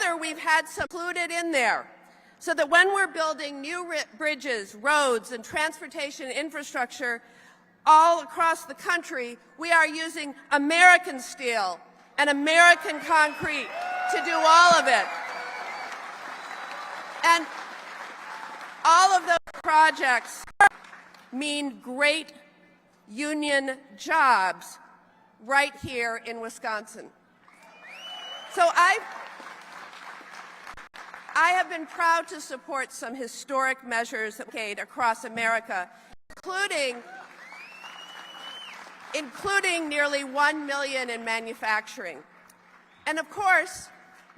together we've had some included in there so that when we're building new bridges, roads, and transportation infrastructure all across the country, we are using American steel and American concrete to do all of it. And all of those projects mean great union jobs right here in Wisconsin. So I have been proud to support some historic measures across America, including nearly 1 million in manufacturing. And of course,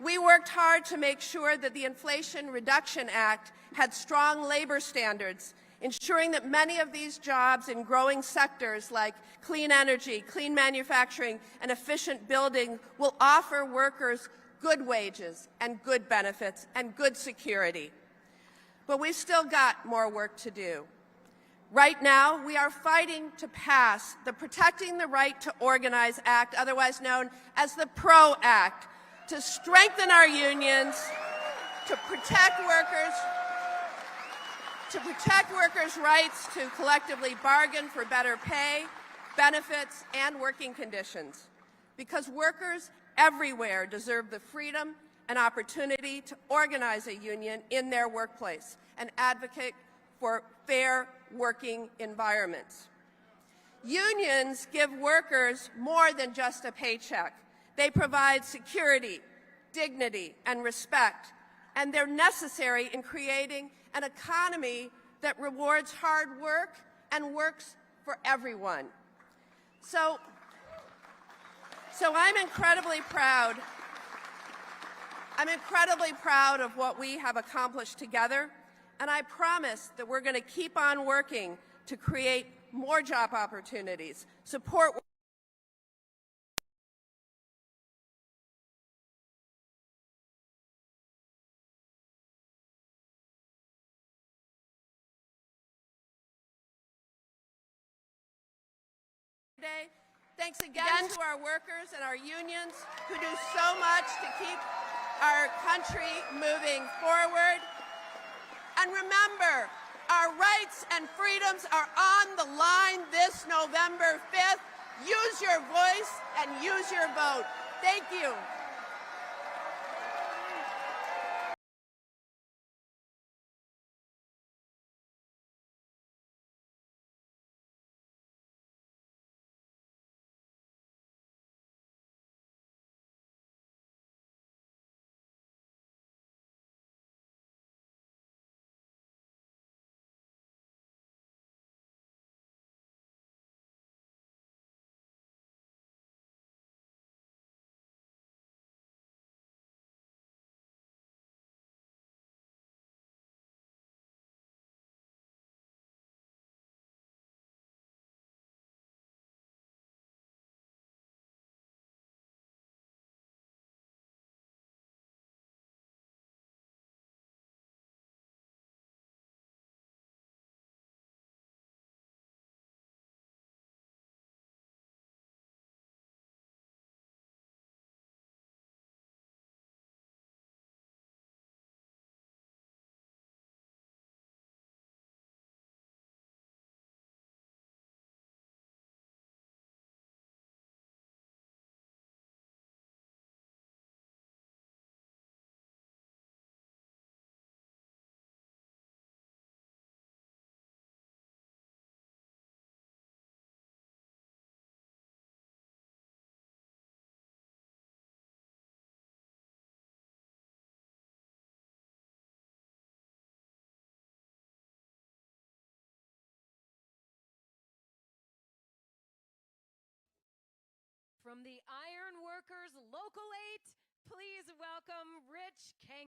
we worked hard to make sure that the Inflation Reduction Act had strong labor standards, ensuring that many of these jobs in growing sectors like clean energy, clean manufacturing, and efficient building will offer workers good wages and good benefits and good security. But we've still got more work to do. Right now, we are fighting to pass the Protecting the Right to Organize Act, otherwise known as the PRO Act, to strengthen our unions, to protect workers' rights to collectively bargain for better pay, benefits, and working conditions. Because workers everywhere deserve the freedom and opportunity to organize a union in their workplace and advocate for fair working environments. Unions give workers more than just a paycheck. They provide security, dignity, and respect, and they're necessary in creating an economy that rewards hard work and works for everyone. So I'm incredibly proud of what we have accomplished together, and I promise that we're going to keep on working to create more job opportunities, support today. Thanks again to our workers and our unions who do so much to keep our country moving forward. And remember, our rights and freedoms are on the line this November 5th. Use your voice and use your vote. Thank you. From the Iron Workers Local 8, please welcome Rich Kang.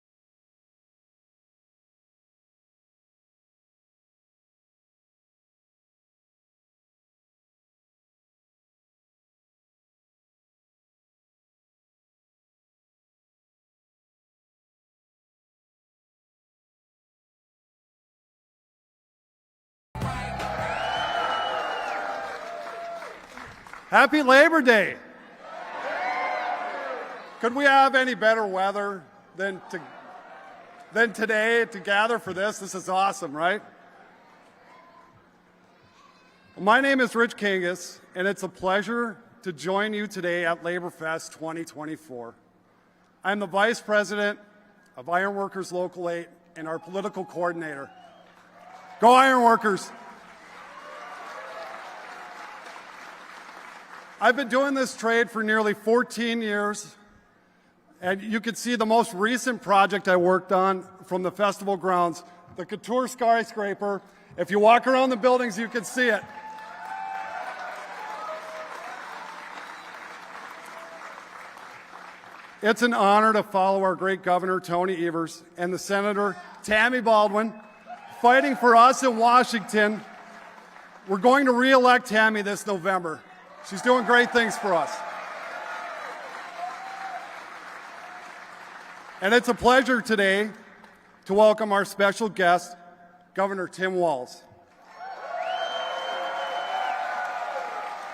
Happy Labor Day. Could we have any better weather? than today to gather for this. This is awesome, right? My name is Rich Kangas, and it's a pleasure to join you today at Labor Fest 2024. I'm the Vice President of Ironworkers Local 8 and our political coordinator. Go Ironworkers! I've been doing this trade for nearly 14 years, and you can see the most recent project I worked on from the festival grounds, the Couture skyscraper. If you walk around the buildings, you can see it. It's an honor to follow our great Governor Tony Evers and the Senator Tammy Baldwin fighting for us in Washington. We're going to re-elect Tammy this November. She's doing great things for us. And it's a pleasure today to welcome our special guest, Governor Tim Walz,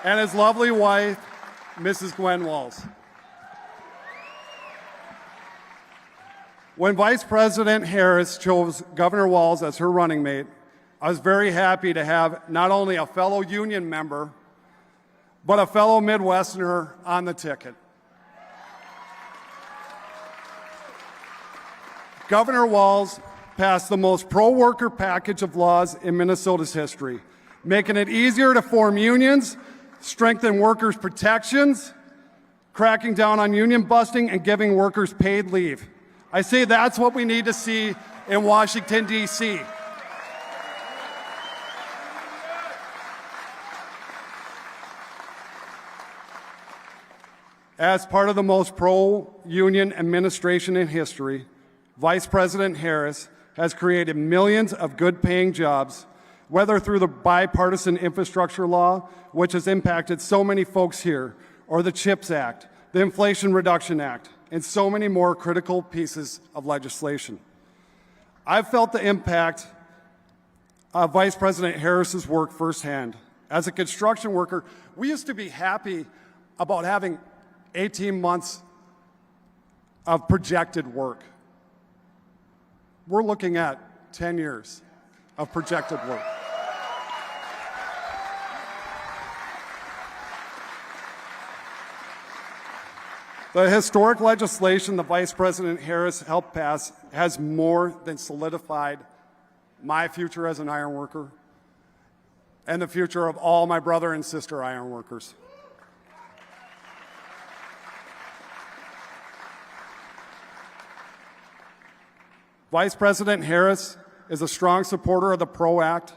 and his lovely wife, Mrs. Gwen Walz. When Vice President Harris chose Governor Walz as her running mate, I was very happy to have not only a fellow union member, but a fellow Midwesterner on the ticket. Governor Walz passed the most pro-worker package of laws in Minnesota's history, making it easier to form unions, strengthen workers' protections, cracking down on union busting, and giving workers paid leave. I say that's what we need to see in Washington, D.C. As part of the most pro-union administration in history, Vice President Harris has created millions of good-paying jobs, whether through the bipartisan infrastructure law, which has impacted so many folks here, or the CHIPS Act, the Inflation Reduction Act, and so many more critical pieces of legislation. I've felt the impact of Vice President Harris's work firsthand. As a construction worker, we used to be happy about having 18 months of projected work. We're looking at 10 years of projected work. The historic legislation the Vice President Harris helped pass has more than solidified my future as an ironworker and the future of all my brother and sister ironworkers. Vice President Harris is a strong supporter of the PRO Act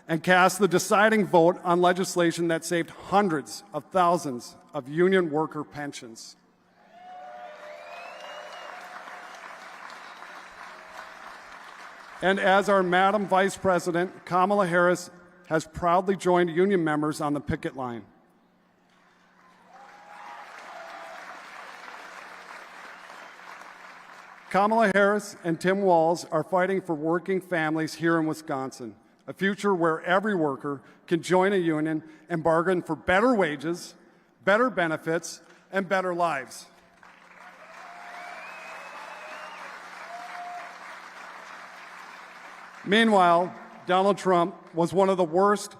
and cast the deciding vote on legislation that saved hundreds of thousands of union worker pensions. And as our Madam Vice President, Kamala Harris, has proudly joined union members on the picket line. Kamala Harris and Tim Walz are fighting for working families here in Wisconsin, a future where every worker can join a union and bargain for better wages, better benefits, and better lives. Meanwhile, Donald Trump was one of the worst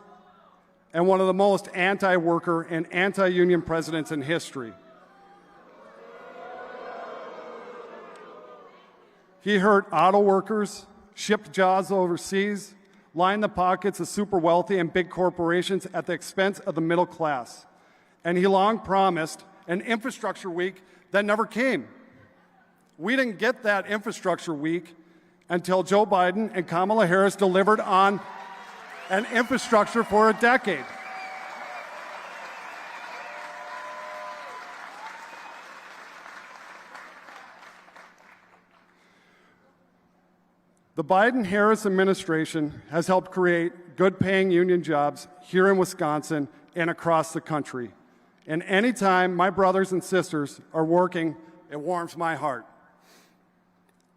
and one of the most anti-worker and anti-union presidents in history. He hurt auto workers, shipped jobs overseas, lined the pockets of super wealthy and big corporations at the expense of the middle class. And he long promised an infrastructure week that never came. We didn't get that infrastructure week until Joe Biden and Kamala Harris delivered on an infrastructure for a decade. The Biden-Harris administration has helped create good-paying union jobs here in Wisconsin and across the country. And anytime my brothers and sisters are working, it warms my heart.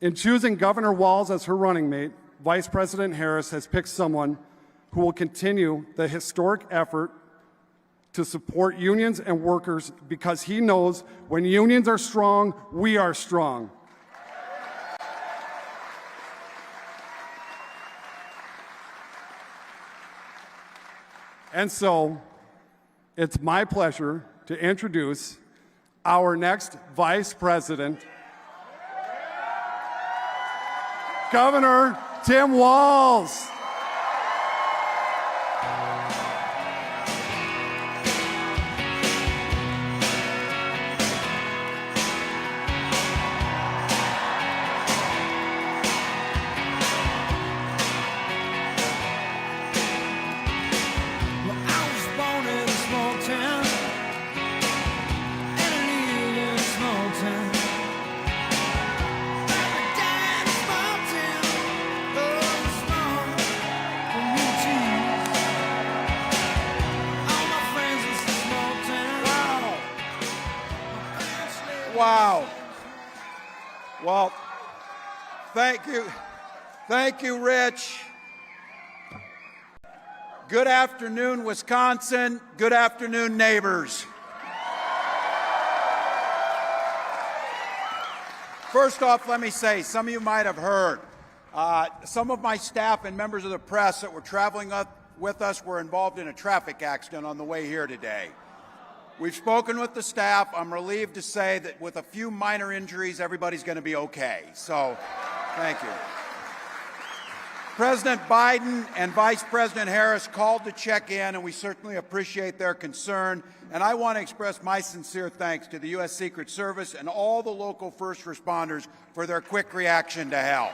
In choosing Governor Walz as her running mate, Vice President Harris has picked someone who will continue the historic effort to support unions and workers because he knows when unions are strong, we are strong. And so, it's my pleasure to introduce our next Vice President, Governor Tim Walz. Wow. Well, thank you. Thank you, Rich. Good afternoon, Wisconsin. Good afternoon, neighbors. First off, let me say, some of you might have heard, some of my staff and members of the press that were traveling up with us were involved in a traffic accident on the way here today. We've spoken with the staff. I'm relieved to say that with a few minor injuries, everybody's going to be okay. So, thank you. President Biden and Vice President Harris called to check in, and we certainly appreciate their concern. And I want to express my sincere thanks to the U.S. Secret Service and all the local first responders for their quick reaction to help.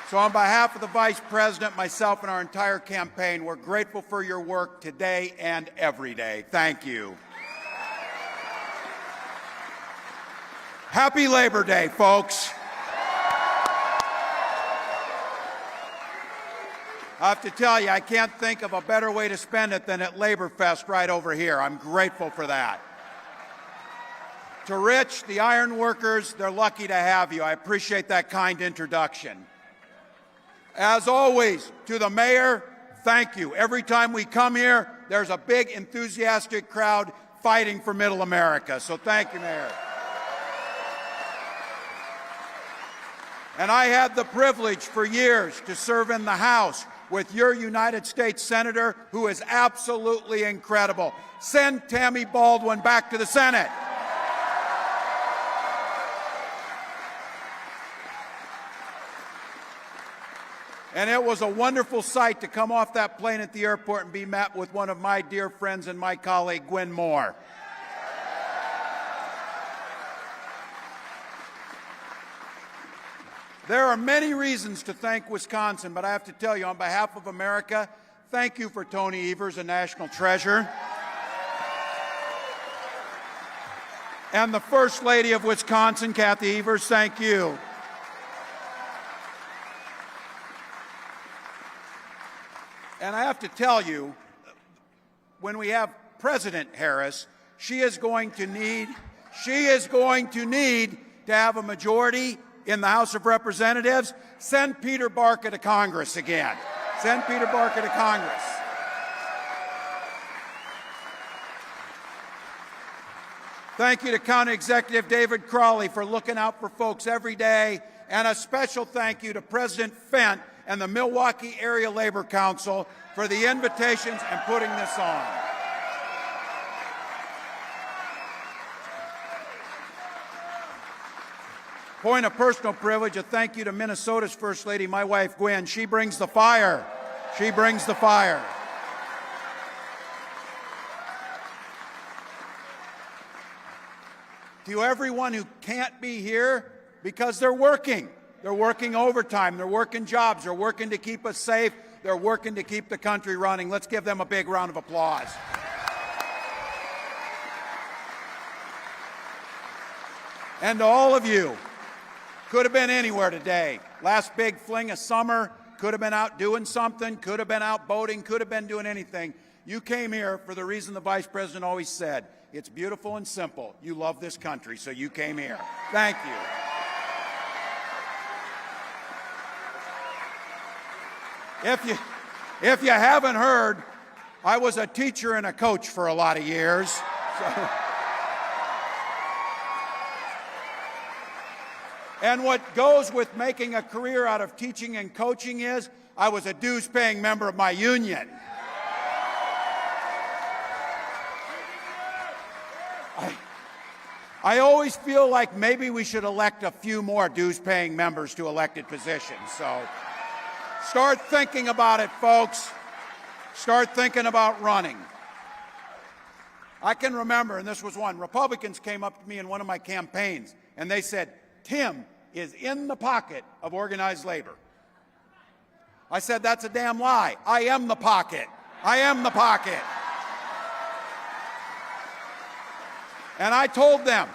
So on behalf of the Vice President, myself, and our entire campaign, we're grateful for your work today and every day. Thank you. Happy Labor Day, folks. I have to tell you, I can't think of a better way to spend it than at Labor Fest right over here. I'm grateful for that. To Rich, the iron workers, they're lucky to have you. I appreciate that kind introduction. As always, to the mayor, thank you. Every time we come here, there's a big, enthusiastic crowd fighting for Middle America. So thank you, Mayor. And I had the privilege for years to serve in the House with your United States Senator, who is absolutely incredible. Send Tammy Baldwin back to the Senate. And it was a wonderful sight to come off that plane at the airport and be met with one of my dear friends and my colleague, Gwen Moore. There are many reasons to thank Wisconsin, but I have to tell you, on behalf of America, thank you for Tony Evers, a national treasure. And the First Lady of Wisconsin, Kathy Evers, thank you. And I have to tell you, when we have President Harris, she is going to need to have a majority in the House of Representatives. Send Peter Barca to Congress again. Send Peter Barca to Congress. Thank you to County Executive David Crawley for looking out for folks every day. And a special thank you to President Fent and the Milwaukee Area Labor Council for the invitations and putting this on. Point of personal privilege, a thank you to Minnesota's First Lady, my wife Gwen. She brings the fire. She brings the fire. To everyone who can't be here because they're working. They're working overtime. They're working jobs. They're working to keep us safe. They're working to keep the country running. Let's give them a big round of applause. And to all of you, could have been anywhere today. Last big fling of summer, could have been out doing something, could have been out boating, could have been doing anything. You came here for the reason the Vice President always said. It's beautiful and simple. You love this country, so you came here. Thank you. If you haven't heard, I was a teacher and a coach for a lot of years. So. And what goes with making a career out of teaching and coaching is I was a dues-paying member of my union. I always feel like maybe we should elect a few more dues-paying members to elected positions. So start thinking about it, folks. Start thinking about running. I can remember, and this was one, Republicans came up to me in one of my campaigns, and they said, Tim is in the pocket of organized labor. I said, that's a damn lie. I am the pocket. I am the pocket. And I told them,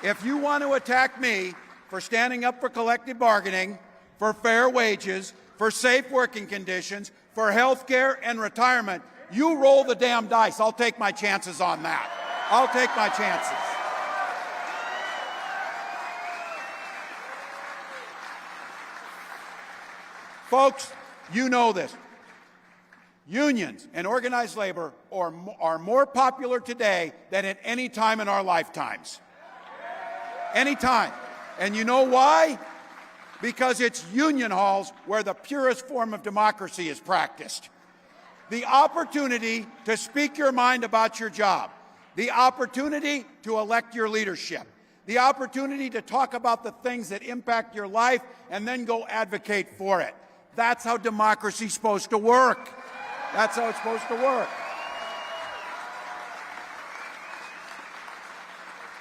if you want to attack me for standing up for collective bargaining, for fair wages, for safe working conditions, for health care and retirement, you roll the damn dice. I'll take my chances on that. I'll take my chances. Folks, you know this. Unions and organized labor are more popular today than at any time in our lifetimes. Any time. And you know why? Because it's union halls where the purest form of democracy is practiced. The opportunity to speak your mind about your job, the opportunity to elect your leadership, the opportunity to talk about the things that impact your life and then go advocate for it. That's how democracy's supposed to work. That's how it's supposed to work.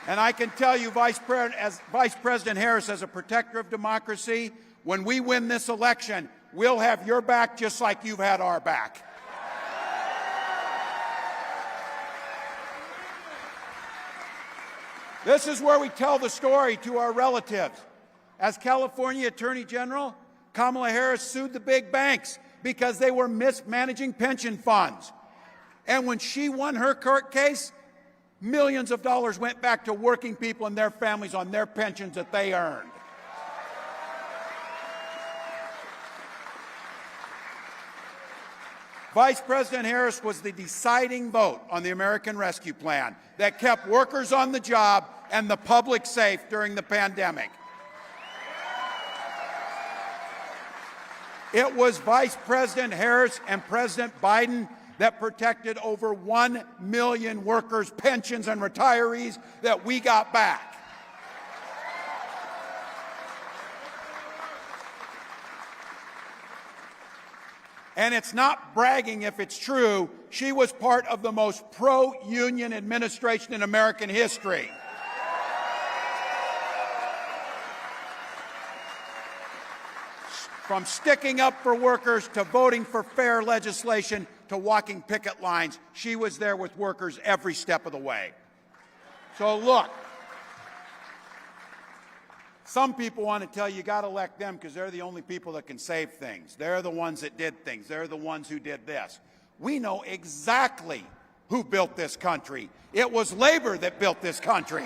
And I can tell you, Vice President Harris, as a protector of democracy, when we win this election, we'll have your back just like you've had our back. This is where we tell the story to our relatives. As California Attorney General, Kamala Harris sued the big banks because they were mismanaging pension funds. And when she won her court case, millions of dollars went back to working people and their families on their pensions that they earned. Vice President Harris was the deciding vote on the American Rescue Plan that kept workers on the job and the public safe during the pandemic. It was Vice President Harris and President Biden that protected over 1 million workers' pensions and retirees that we got back. And it's not bragging if it's true, she was part of the most pro-union administration in American history. From sticking up for workers to voting for fair legislation to walking picket lines, she was there with workers every step of the way. So look, some people want to tell you got to elect them because they're the only people that can save things. They're the ones that did things. They're the ones who did this. We know exactly who built this country. It was labor that built this country.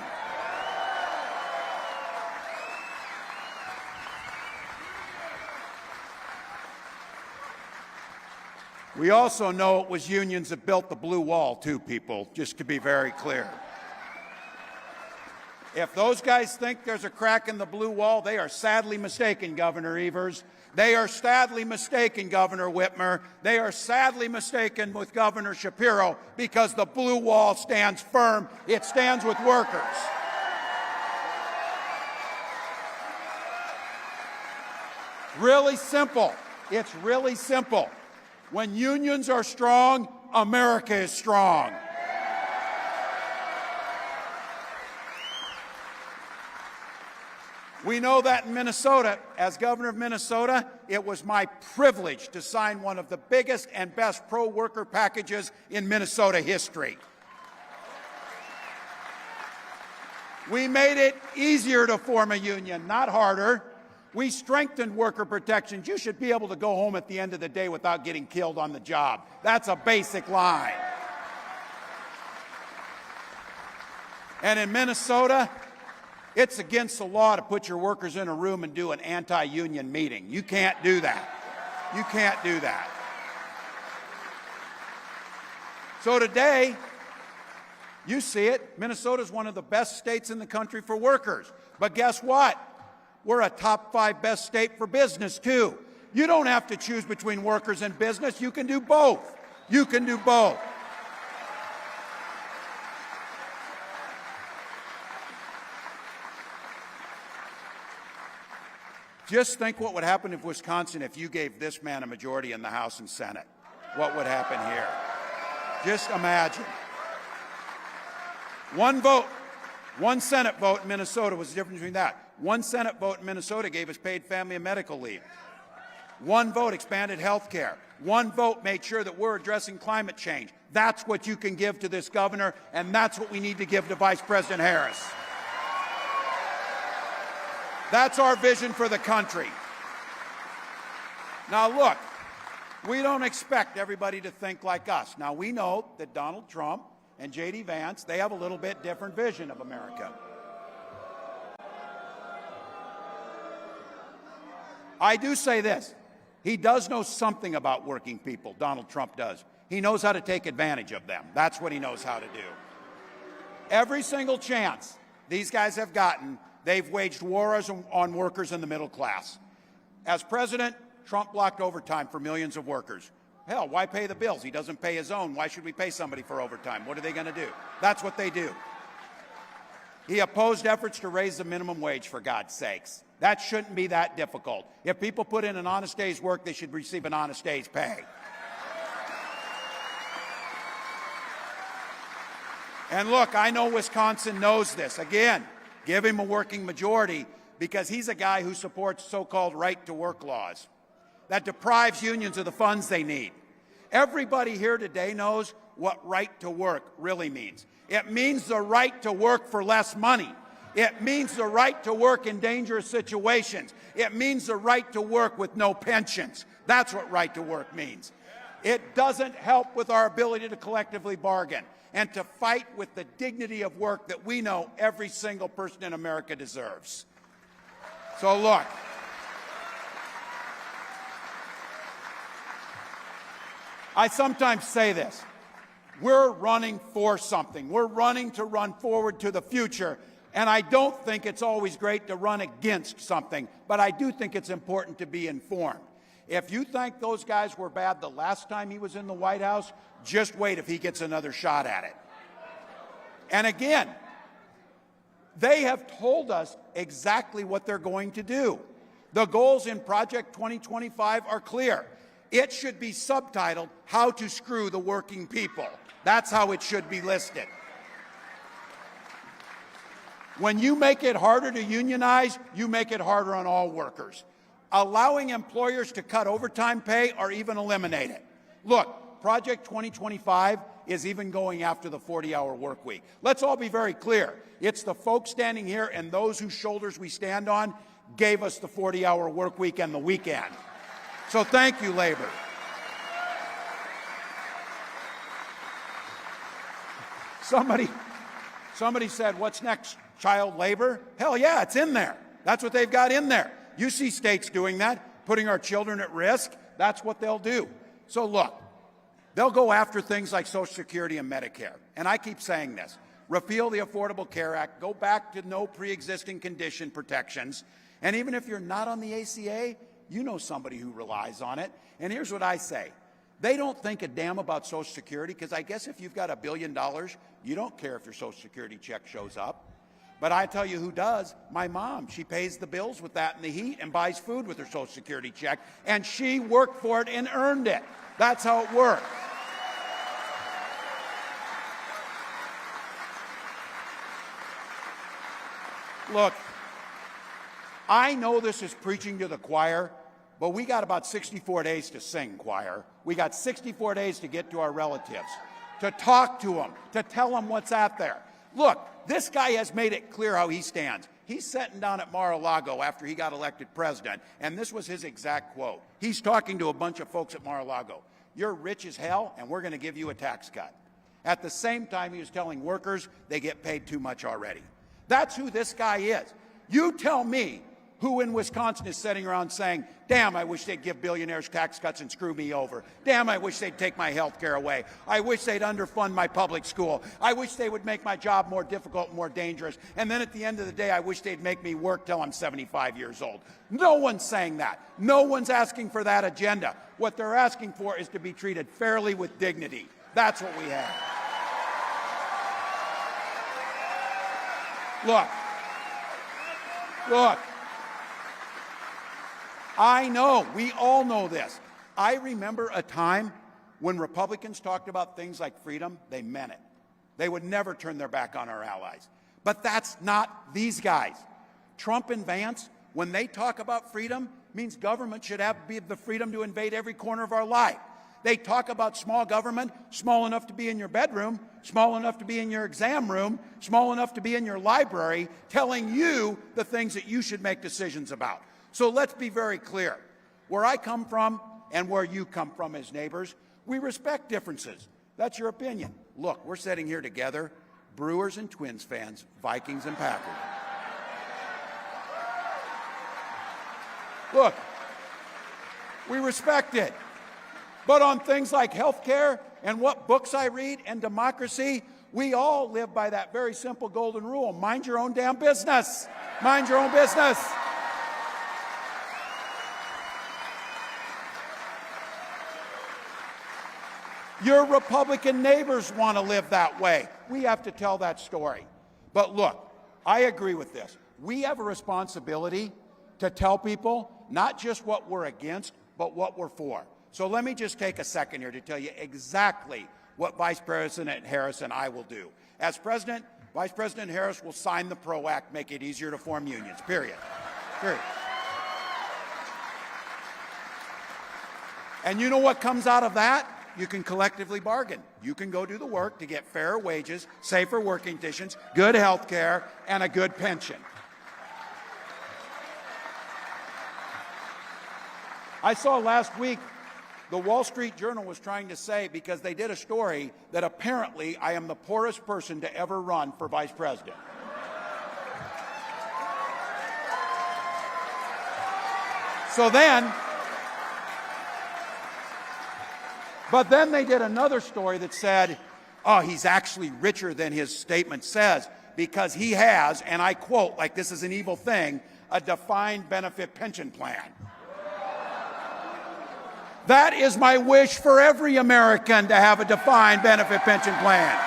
We also know it was unions that built the blue wall, too, people, just to be very clear. If those guys think there's a crack in the blue wall, they are sadly mistaken, Governor Evers. They are sadly mistaken, Governor Whitmer. They are sadly mistaken with Governor Shapiro because the blue wall stands firm. It stands with workers. Really simple. It's really simple. When unions are strong, America is strong. We know that in Minnesota. As governor of Minnesota, it was my privilege to sign one of the biggest and best pro-worker packages in Minnesota history. We made it easier to form a union, not harder. We strengthened worker protections. You should be able to go home at the end of the day without getting killed on the job. That's a basic line. And in Minnesota, it's against the law to put your workers in a room and do an anti-union meeting. You can't do that. You can't do that. So today, you see it, Minnesota is one of the best states in the country for workers. But guess what? we're a top 5 best state for business, too. You don't have to choose between workers and business. You can do both. You can do both. Just think what would happen if Wisconsin, if you gave this man a majority in the House and Senate. What would happen here? Just imagine. One vote, one Senate vote in Minnesota was the difference between that. One Senate vote in Minnesota gave us paid family and medical leave. One vote expanded health care. One vote made sure that we're addressing climate change. That's what you can give to this governor, and that's what we need to give to Vice President Harris. That's our vision for the country. Now look, we don't expect everybody to think like us. Now we know that Donald Trump and J.D. Vance, they have a little bit different vision of America. I do say this. He does know something about working people, Donald Trump does. He knows how to take advantage of them. That's what he knows how to do. Every single chance these guys have gotten, they've waged wars on workers in the middle class. As president, Trump blocked overtime for millions of workers. Hell, why pay the bills? He doesn't pay his own. Why should we pay somebody for overtime? What are they going to do? That's what they do. He opposed efforts to raise the minimum wage, for God's sakes. That shouldn't be that difficult. If people put in an honest day's work, they should receive an honest day's pay. And look, I know Wisconsin knows this. Again, give him a working majority because he's a guy who supports so-called right-to-work laws that deprives unions of the funds they need. Everybody here today knows what right to work really means. It means the right to work for less money. It means the right to work in dangerous situations. It means the right to work with no pensions. That's what right to work means. It doesn't help with our ability to collectively bargain and to fight with the dignity of work that we know every single person in America deserves. So look, I sometimes say this. We're running for something. We're running to run forward to the future. And I don't think it's always great to run against something, but I do think it's important to be informed. If you think those guys were bad the last time he was in the White House, just wait if he gets another shot at it. And again, they have told us exactly what they're going to do. The goals in Project 2025 are clear. It should be subtitled, How to Screw the Working People. That's how it should be listed. When you make it harder to unionize, you make it harder on all workers. Allowing employers to cut overtime pay or even eliminate it. Look, Project 2025 is even going after the 40-hour work week. Let's all be very clear. It's the folks standing here and those whose shoulders we stand on gave us the 40-hour work week and the weekend. So thank you, labor. Somebody said, what's next? Child labor? Hell yeah, it's in there. That's what they've got in there. You see states doing that, putting our children at risk. That's what they'll do. So look, they'll go after things like Social Security and Medicare. And I keep saying this. Repeal the Affordable Care Act. Go back to no pre-existing condition protections. And even if you're not on the ACA, you know somebody who relies on it. And here's what I say. They don't think a damn about Social Security because I guess if you've got $1 billion, you don't care if your Social Security check shows up. But I tell you who does. My mom. She pays the bills with that in the heat and buys food with her Social Security check. And she worked for it and earned it. That's how it works. Look, I know this is preaching to the choir, but we got about 64 days to sing, choir. We got 64 days to get to our relatives, to talk to them, to tell them what's out there. Look, this guy has made it clear how he stands. He's sitting down at Mar-a-Lago after he got elected president, and this was his exact quote. He's talking to a bunch of folks at Mar-a-Lago. You're rich as hell, and we're going to give you a tax cut. At the same time, he was telling workers they get paid too much already. That's who this guy is. You tell me Who in Wisconsin is sitting around saying, damn, I wish they'd give billionaires tax cuts and screw me over. Damn, I wish they'd take my health care away. I wish they'd underfund my public school. I wish they would make my job more difficult and more dangerous. And then at the end of the day, I wish they'd make me work till I'm 75 years old. No one's saying that. No one's asking for that agenda. What they're asking for is to be treated fairly with dignity. That's what we have. Look. I know, we all know this. I remember a time when Republicans talked about things like freedom, they meant it. They would never turn their back on our allies. But that's not these guys. Trump and Vance, when they talk about freedom, means government should have the freedom to invade every corner of our life. They talk about small government, small enough to be in your bedroom, small enough to be in your exam room, small enough to be in your library, telling you the things that you should make decisions about. So let's be very clear. Where I come from and where you come from as neighbors, we respect differences. That's your opinion. Look, we're sitting here together, Brewers and Twins fans, Vikings and Packers. Look, we respect it. But on things like health care and what books I read and democracy, we all live by that very simple golden rule. Mind your own damn business. Mind your own business. Your Republican neighbors want to live that way. We have to tell that story. But look, I agree with this. We have a responsibility to tell people not just what we're against, but what we're for. So let me just take a second here to tell you exactly what Vice President Harris and I will do. As President, Vice President Harris will sign the PRO Act, make it easier to form unions, period. Period. And you know what comes out of that? You can collectively bargain. You can go do the work to get fairer wages, safer working conditions, good health care, and a good pension. I saw last week the Wall Street Journal was trying to say, because they did a story, that apparently I am the poorest person to ever run for vice president. But then they did another story that said, oh, he's actually richer than his statement says because he has, and I quote, like this is an evil thing, a defined benefit pension plan. That is my wish for every American, to have a defined benefit pension plan.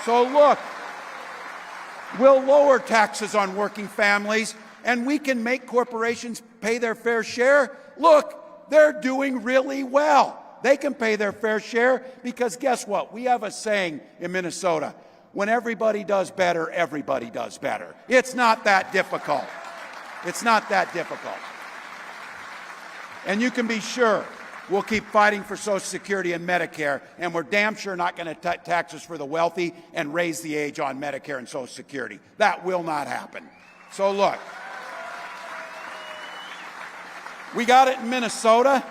So look, we'll lower taxes on working families, and we can make corporations pay their fair share. Look, they're doing really well. They can pay their fair share because guess what? We have a saying in Minnesota, when everybody does better, everybody does better. It's not that difficult. It's not that difficult. And you can be sure we'll keep fighting for Social Security and Medicare, and we're damn sure not going to tax us for the wealthy and raise the age on Medicare and Social Security. That will not happen. So look, we got it in Minnesota,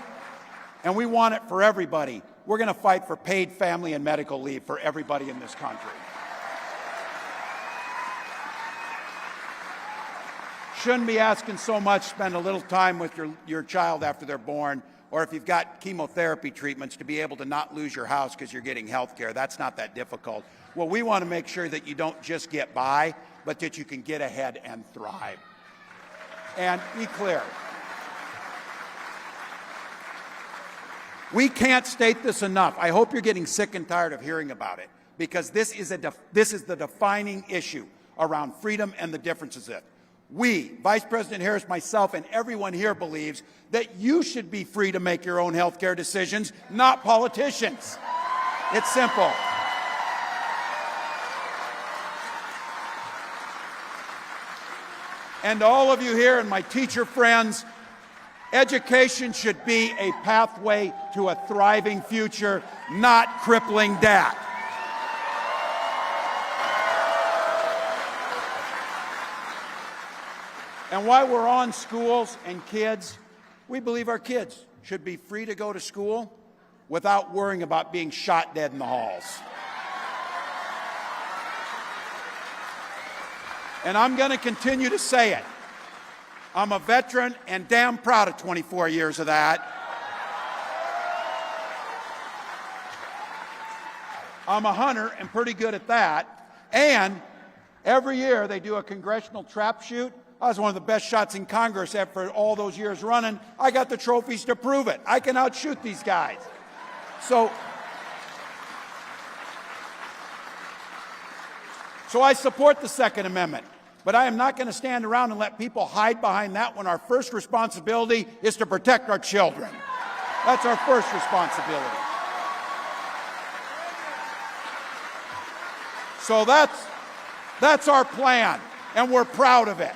and we want it for everybody. We're going to fight for paid family and medical leave for everybody in this country. Shouldn't be asking so much, spend a little time with your child after they're born, or if you've got chemotherapy treatments, to be able to not lose your house because you're getting health care. That's not that difficult. Well, we want to make sure that you don't just get by, but that you can get ahead and thrive. And be clear. We can't state this enough. I hope you're getting sick and tired of hearing about it, because this is the defining issue around freedom and the differences in it. We, Vice President Harris, myself, and everyone here believes that you should be free to make your own health care decisions, not politicians. It's simple. And to all of you here and my teacher friends, education should be a pathway to a thriving future, not crippling debt. And while we're on schools and kids, we believe our kids should be free to go to school without worrying about being shot dead in the halls. And I'm going to continue to say it. I'm a veteran and damn proud of 24 years of that. I'm a hunter and pretty good at that. And every year they do a congressional trap shoot. I was one of the best shots in Congress after all those years running. I got the trophies to prove it. I can outshoot these guys. So I support the Second Amendment, but I am not going to stand around and let people hide behind that when our first responsibility is to protect our children. That's our first responsibility. So that's our plan, and we're proud of it.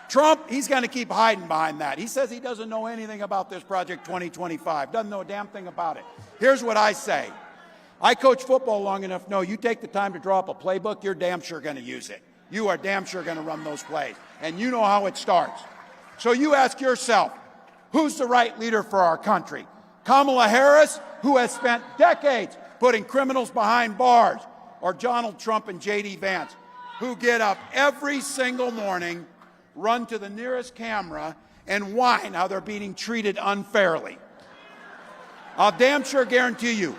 Trump, he's going to keep hiding behind that. He says he doesn't know anything about this Project 2025, doesn't know a damn thing about it. Here's what I say. I coach football long enough to know you take the time to draw up a playbook, you're damn sure going to use it. You are damn sure going to run those plays, and you know how it starts. So you ask yourself, who's the right leader for our country? Kamala Harris, who has spent decades putting criminals behind bars, or Donald Trump and J.D. Vance, who get up every single morning, run to the nearest camera, and whine how they're being treated unfairly. I'll damn sure guarantee you,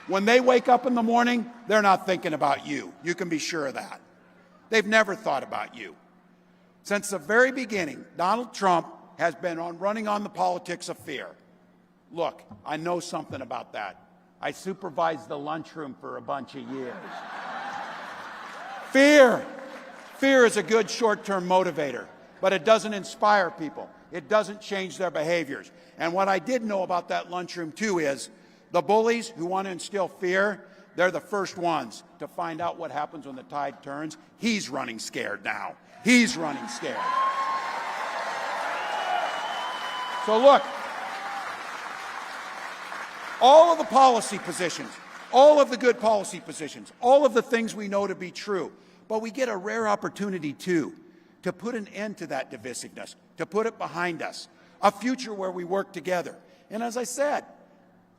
when they wake up in the morning, they're not thinking about you. You can be sure of that. They've never thought about you. Since the very beginning, Donald Trump has been running on the politics of fear. Look, I know something about that. I supervised the lunchroom for a bunch of years. Fear. Fear is a good short-term motivator, but it doesn't inspire people. It doesn't change their behaviors. And what I did know about that lunchroom, too, is the bullies who want to instill fear, they're the first ones to find out what happens when the tide turns. He's running scared now. He's running scared. So look, all of the policy positions, all of the good policy positions, all of the things we know to be true, but we get a rare opportunity, too, to put an end to that divisiveness, to put it behind us, a future where we work together. And as I said,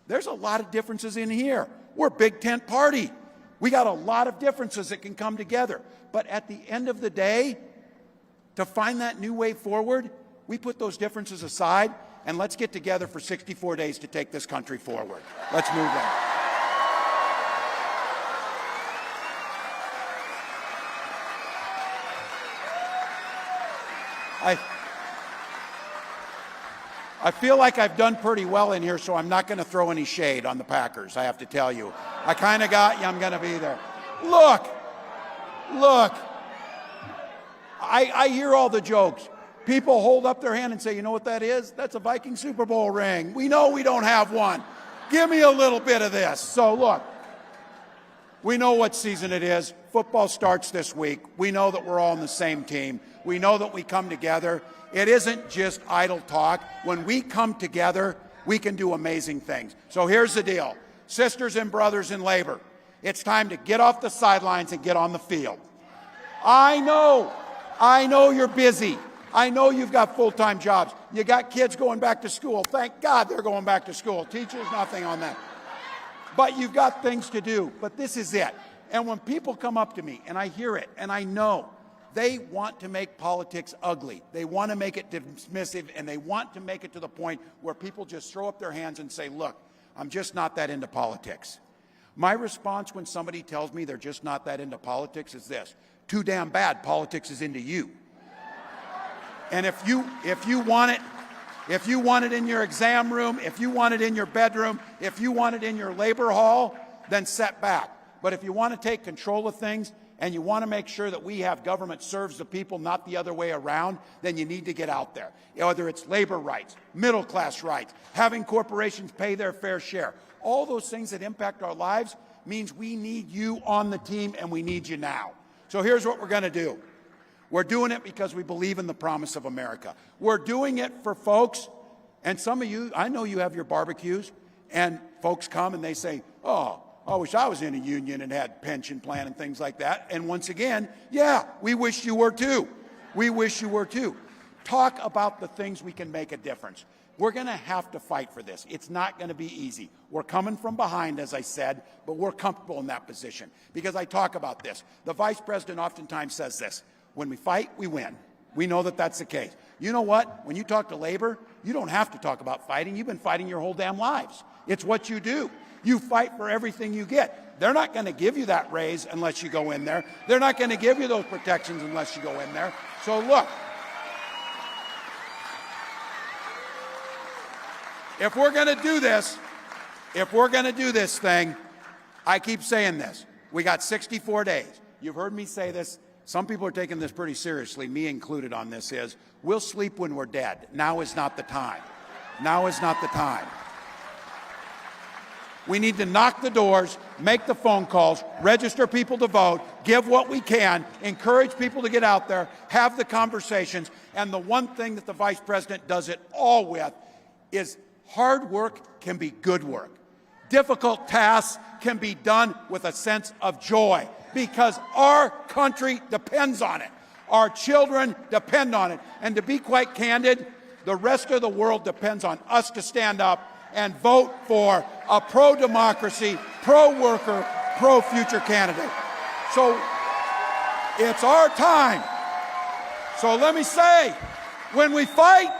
there's a lot of differences in here. We're a big tent party. We got a lot of differences that can come together. But at the end of the day, to find that new way forward, we put those differences aside, and let's get together for 64 days to take this country forward. Let's move on. I feel like I've done pretty well in here, so I'm not going to throw any shade on the Packers, I have to tell you. I kind of got you. I'm going to be there. Look. I hear all the jokes. People hold up their hand and say, you know what that is? That's a Viking Super Bowl ring. We know we don't have one. Give me a little bit of this. So look, we know what season it is. Football starts this week. We know that we're all on the same team. We know that we come together. It isn't just idle talk. When we come together, we can do amazing things. So here's the deal. Sisters and brothers in labor, it's time to get off the sidelines and get on the field. I know you're busy. I know you've got full-time jobs. You got kids going back to school. Thank God they're going back to school. Teachers, nothing on that. But you've got things to do. But this is it. And when people come up to me, and I hear it, and I know, they want to make politics ugly. They want to make it dismissive, and they want to make it to the point where people just throw up their hands and say, look, I'm just not that into politics. My response when somebody tells me they're just not that into politics is this: too damn bad politics is into you. And if you want it in your exam room, if you want it in your bedroom, if you want it in your labor hall, then set back. But if you want to take control of things and you want to make sure that we have government serves the people, not the other way around, then you need to get out there. Whether it's labor rights, middle class rights, having corporations pay their fair share, all those things that impact our lives means we need you on the team, and we need you now. So here's what we're going to do. We're doing it because we believe in the promise of America. We're doing it for folks, and some of you, I know you have your barbecues, and folks come and they say, oh, I wish I was in a union and had pension plan and things like that. And once again, yeah, we wish you were too. We wish you were too. Talk about the things we can make a difference. we're going to have to fight for this. It's not going to be easy. We're coming from behind, as I said, but we're comfortable in that position because I talk about this. The vice president oftentimes says this: when we fight, we win. We know that that's the case. You know what? When you talk to labor, you don't have to talk about fighting. You've been fighting your whole damn lives. It's what you do. You fight for everything you get. They're not going to give you that raise unless you go in there. They're not going to give you those protections unless you go in there. So look, if we're going to do this thing, I keep saying this. We got 64 days. You've heard me say this. Some people are taking this pretty seriously, me included on this, is we'll sleep when we're dead. Now is not the time. Now is not the time. We need to knock the doors, make the phone calls, register people to vote, give what we can, encourage people to get out there, have the conversations, and the one thing that the vice president does it all with is hard work can be good work. Difficult tasks can be done with a sense of joy because our country depends on it. Our children depend on it. And to be quite candid, the rest of the world depends on us to stand up and vote for a pro-democracy, pro-worker, pro-future candidate. So it's our time. So let me say, when we fight,